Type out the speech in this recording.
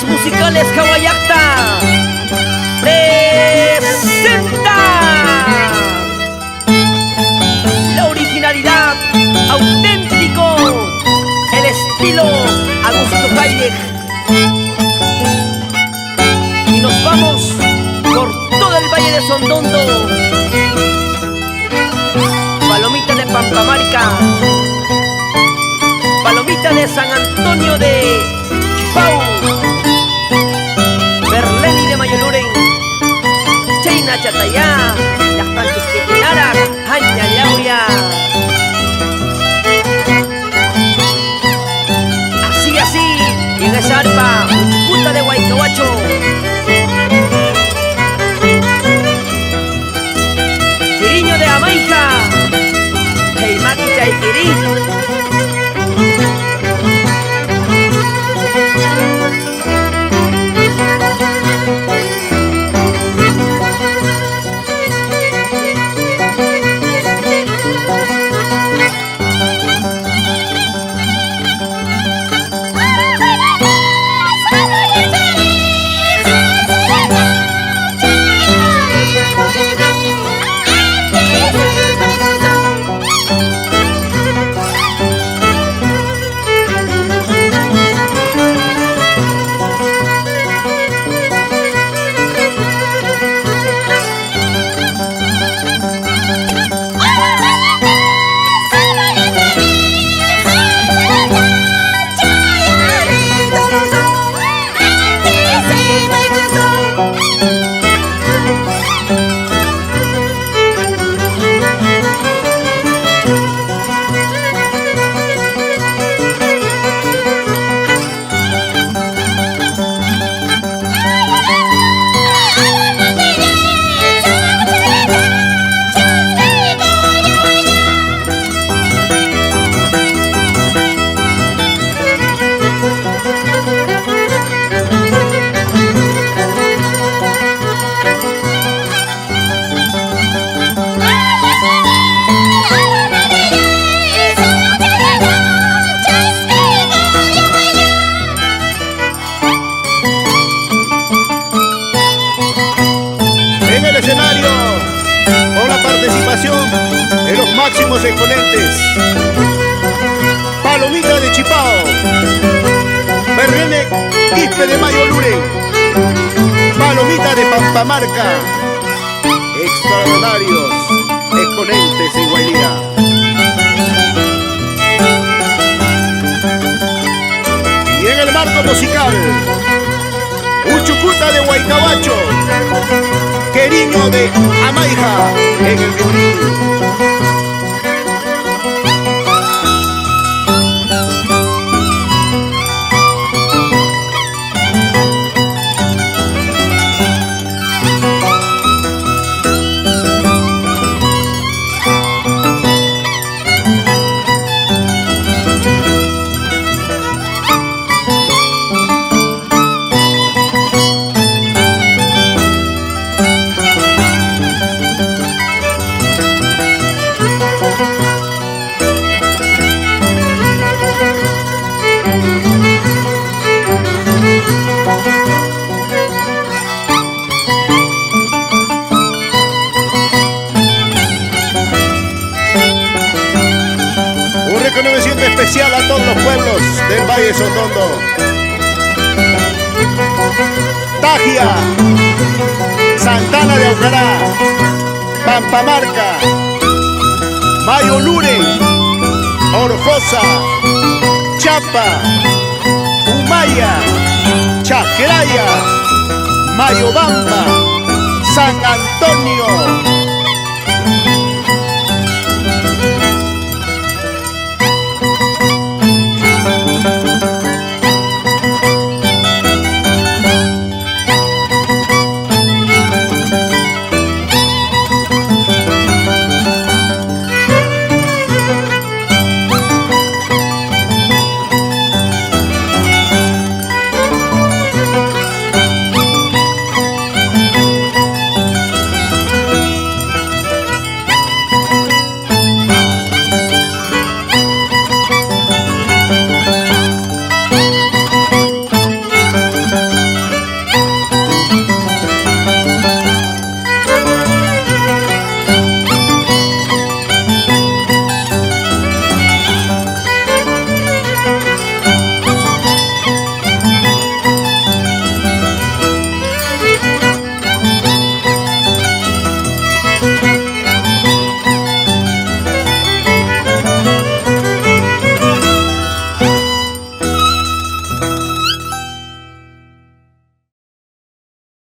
Musicales Kawayakta presenta la originalidad, auténtico, el estilo Augusto Caire. Y nos vamos por todo el Valle de Sondondo, Palomita de Pampamarca, Palomita de San Antonio de Chipau, Berleni de Mayoluren, Chayna Chatayá, Yachtanchis Titinara, Haña Llauya. Así, y en esa arpa, Uchucuta de Huaycahuacho, Quiriño de Amaija, Heimaki Chayquiri. Escenario con la participación de los máximos exponentes: Palomita de Chipao, Berrene Quispe de Mayoluren, Palomita de Pampamarca, extraordinarios exponentes en Guairía. Y en el marco musical, Uchucuta de Huaycahuacho, Quiriño de Amaija en el violín. Un reconocimiento especial a todos los pueblos del Valle de Sondondo: Tajia, Santana de Aucará, Pampamarca, Mayoluren, Orjosa, Chapa, Humaya, Chacraya, Mayobamba, San Antonio,